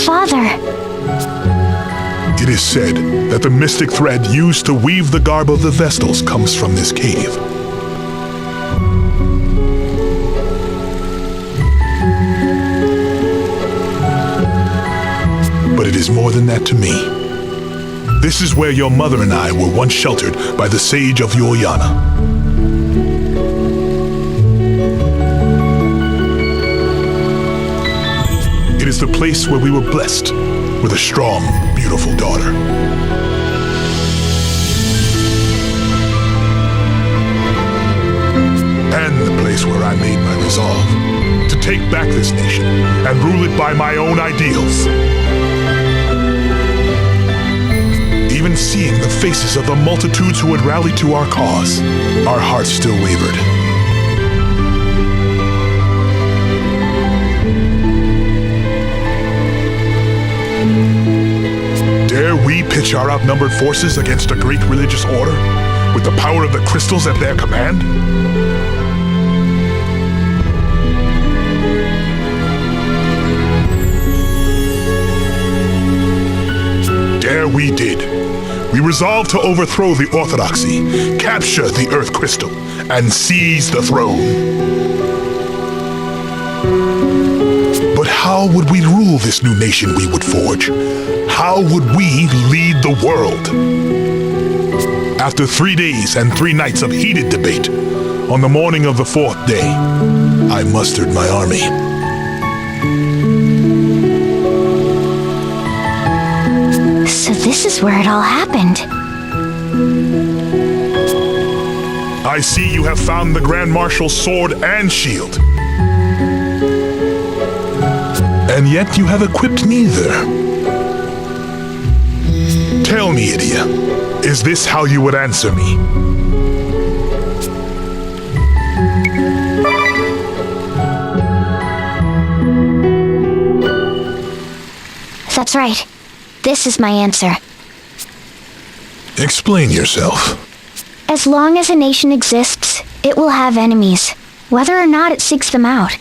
Father. It is said that the mystic thread used to weave the garb of the Vestals comes from this cave. But it is more than that to me. This is where your mother and I were once sheltered by the sage of Yorjana. It is the place where we were blessed with a strong, beautiful daughter. And the place where I made my resolve to take back this nation and rule it by my own ideals. Even seeing the faces of the multitudes who had rallied to our cause, our hearts still wavered. Dare we pitch our outnumbered forces against a great religious order with the power of the crystals at their command? Dare we did. We resolved to overthrow the orthodoxy, capture the Earth Crystal, and seize the throne. But how would we rule this new nation we would forge? How would we lead the world? After 3 days and 3 nights of heated debate, on the morning of the 4th day, I mustered my army. So this is where it all happened. I see you have found the Grand Marshal's sword and shield. And yet you have equipped neither. Tell me, Idia, is this how you would answer me? That's right. This is my answer. Explain yourself. As long as a nation exists, it will have enemies, whether or not it seeks them out.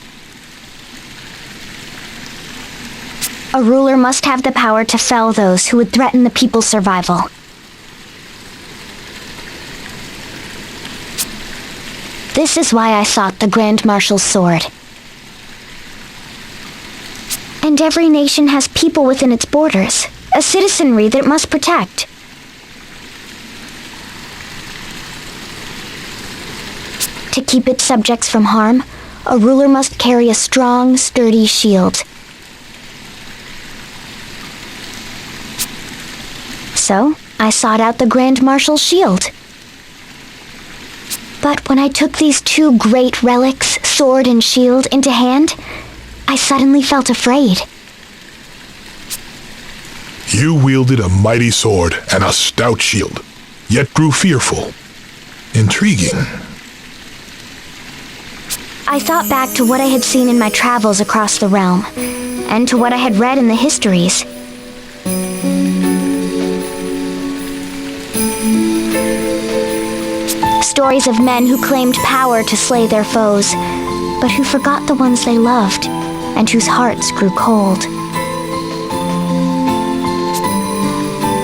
A ruler must have the power to fell those who would threaten the people's survival. This is why I sought the Grand Marshal's sword. And every nation has people within its borders, a citizenry that it must protect. To keep its subjects from harm, a ruler must carry a strong, sturdy shield. So, I sought out the Grand Marshal's shield. But when I took these 2 great relics, sword and shield, into hand, I suddenly felt afraid. You wielded a mighty sword and a stout shield, yet grew fearful. Intriguing. I thought back to what I had seen in my travels across the realm, and to what I had read in the histories. Stories of men who claimed power to slay their foes, but who forgot the ones they loved, and whose hearts grew cold.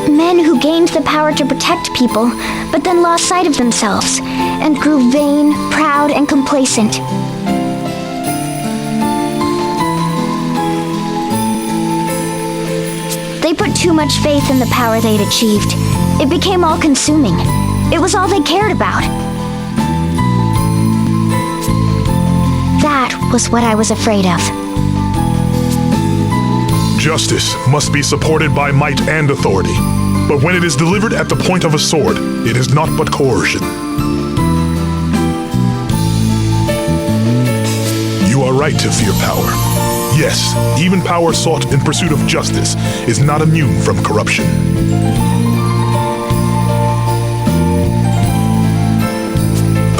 Men who gained the power to protect people, but then lost sight of themselves, and grew vain, proud, and complacent. They put too much faith in the power they'd achieved. It became all-consuming. It was all they cared about. That was what I was afraid of. Justice must be supported by might and authority, but when it is delivered at the point of a sword, it is not but coercion. You are right to fear power. Yes, even power sought in pursuit of justice is not immune from corruption.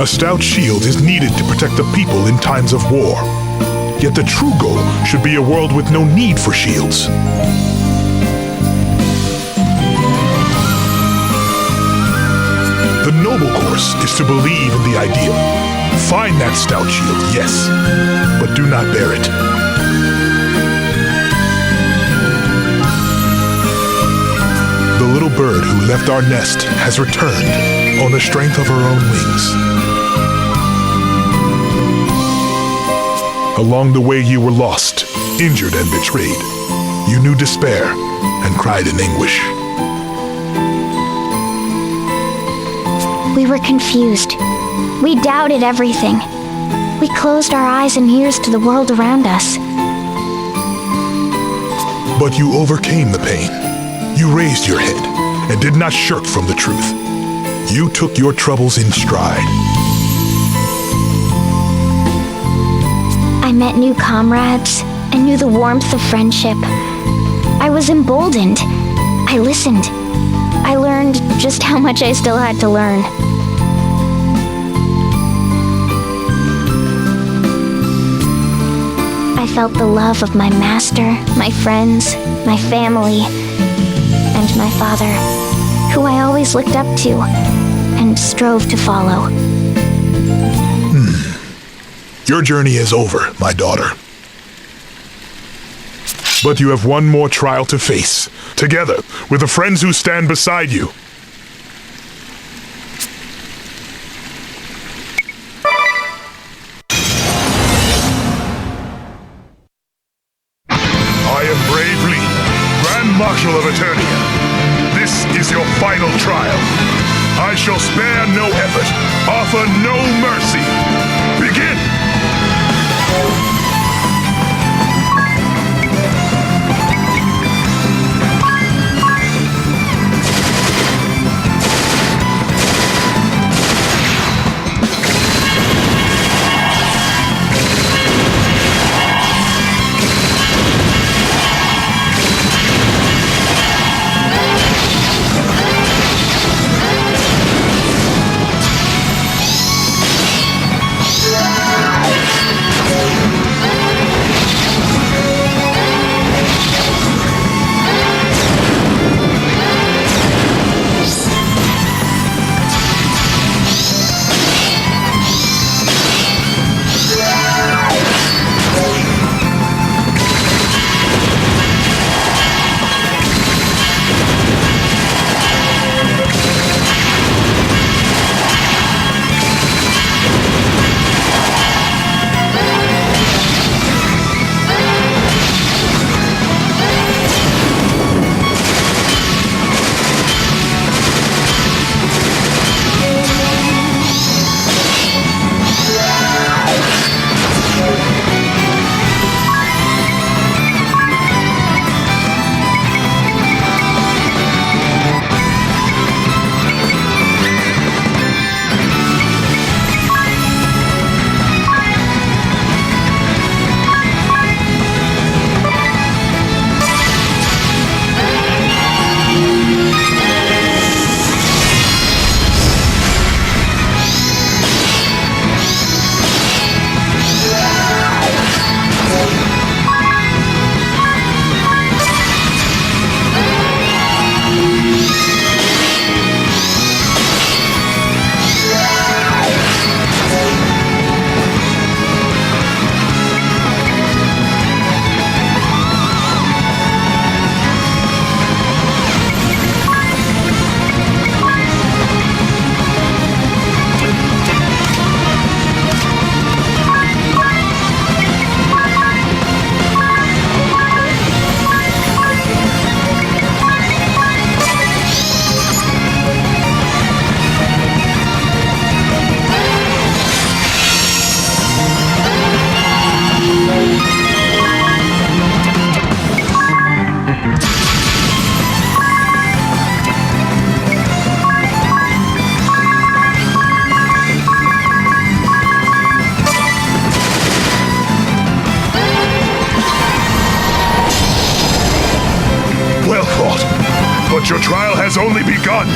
A stout shield is needed to protect the people in times of war. Yet the true goal should be a world with no need for shields. The noble course is to believe in the ideal. Find that stout shield, yes, but do not bear it. The little bird who left our nest has returned on the strength of her own wings. Along the way you were lost, injured and betrayed. You knew despair and cried in anguish. We were confused. We doubted everything. We closed our eyes and ears to the world around us. But you overcame the pain. You raised your head and did not shirk from the truth. You took your troubles in stride. I met new comrades and knew the warmth of friendship. I was emboldened. I listened. I learned just how much I still had to learn. I felt the love of my master, my friends, my family, and my father, who I always looked up to and strove to follow. Your journey is over, my daughter. But you have one more trial to face, together with the friends who stand beside you. I am Brave Lee, Grand Marshal of Eternia. This is your final trial. I shall spare no effort, offer no mercy. Begin! But your trial has only begun.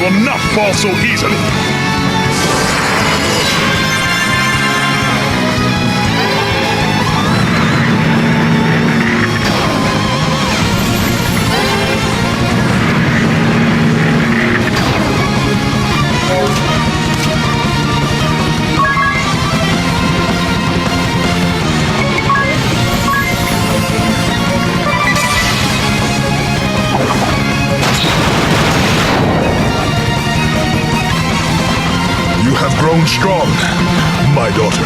will not fall so easily. You have grown strong, my daughter.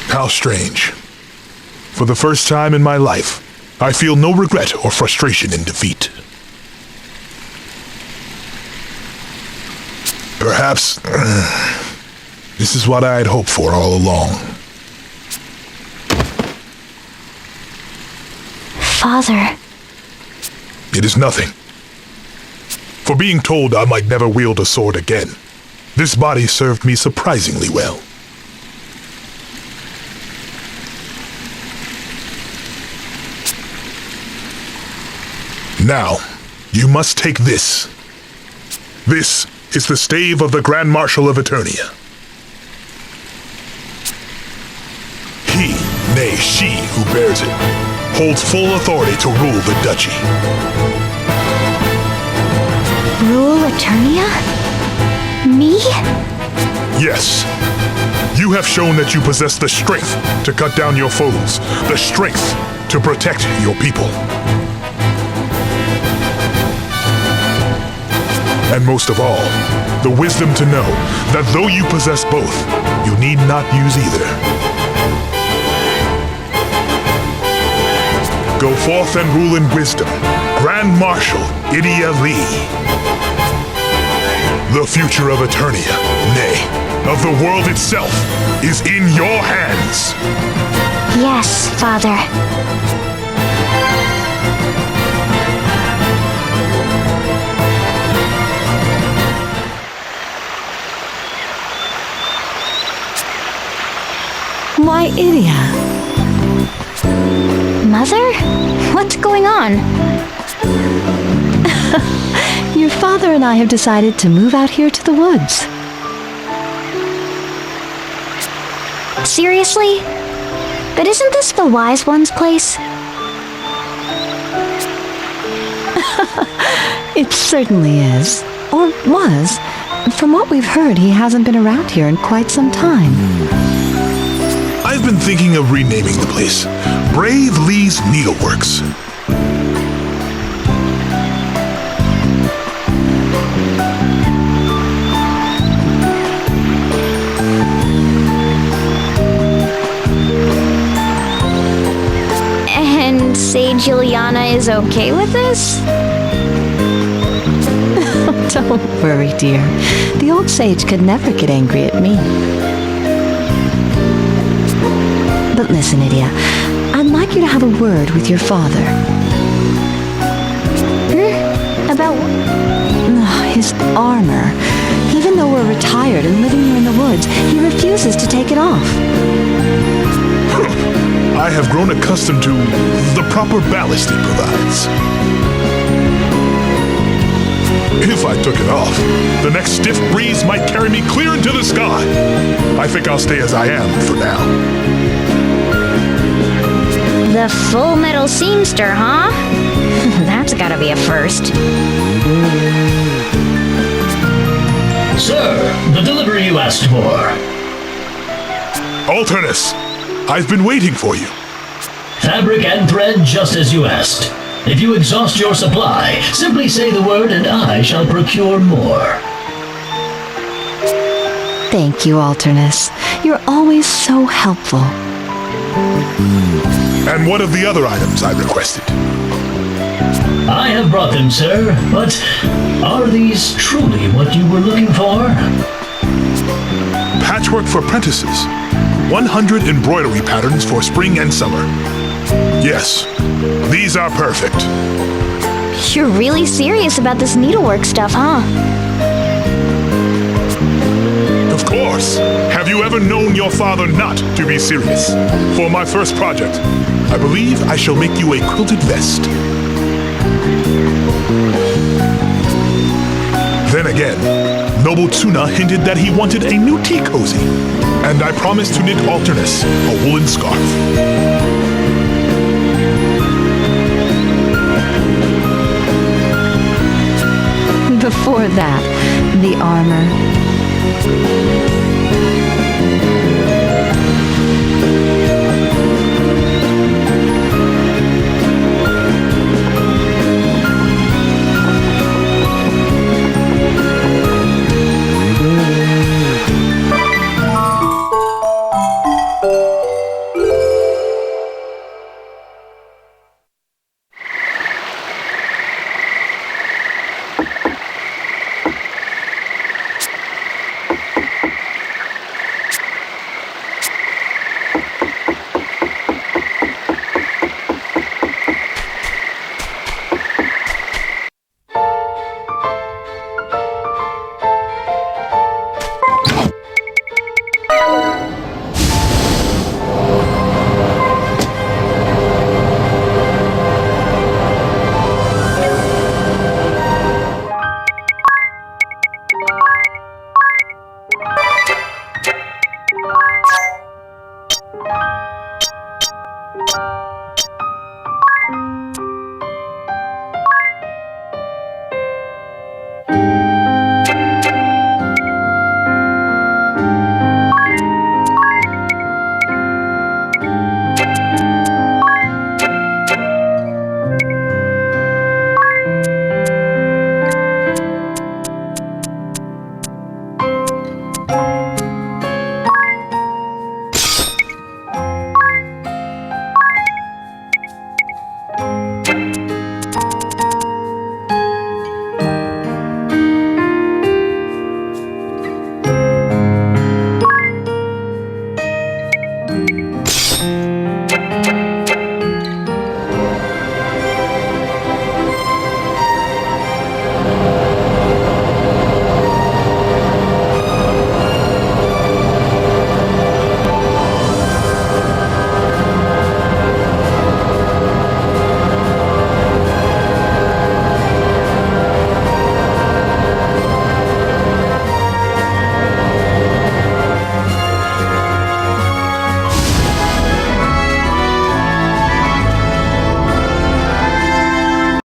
How strange. For the first time in my life, I feel no regret or frustration in defeat. Perhaps this is what I had hoped for all along. Father. It is nothing. For being told I might never wield a sword again, this body served me surprisingly well. Now, you must take this. This is the stave of the Grand Marshal of Eternia. He, nay, she who bears it, holds full authority to rule the duchy. Rule Eternia? Me? Yes. You have shown that you possess the strength to cut down your foes, the strength to protect your people. And most of all, the wisdom to know that though you possess both, you need not use either. Go forth and rule in wisdom, Grand Marshal Idia Lee. The future of Eternia, nay, of the world itself, is in your hands. Yes, Father. Why, Idia? Mother? What's going on? Your father and I have decided to move out here to the woods. Seriously? But isn't this the Wise One's place? It certainly is. Or was. From what we've heard, he hasn't been around here in quite some time. I've been thinking of renaming the place Brave Lee's Needleworks. And Sage Ileana is okay with this? Don't worry, dear. The old sage could never get angry at me. But listen, Idia, I'd like you to have a word with your father. About His armor. Even though we're retired and living here in the woods, he refuses to take it off. I have grown accustomed to the proper ballast it provides. If I took it off, the next stiff breeze might carry me clear into the sky. I think I'll stay as I am for now. the Full Metal Seamster, huh? That's gotta be a first. Sir, the delivery you asked for. Alternus, I've been waiting for you. Fabric and thread just as you asked. If you exhaust your supply, simply say the word and I shall procure more. Thank you, Alternus. You're always so helpful. And what of the other items I requested? I have brought them, sir, but are these truly what you were looking for? Patchwork for apprentices. 100 embroidery patterns for spring and summer. Yes, these are perfect. You're really serious about this needlework stuff, huh? Of course. Have you ever known your father not to be serious? For my first project, I believe I shall make you a quilted vest. Then again, Noble Tsuna hinted that he wanted a new tea cozy, and I promised to knit Alternus a woolen scarf. Before that, the armor.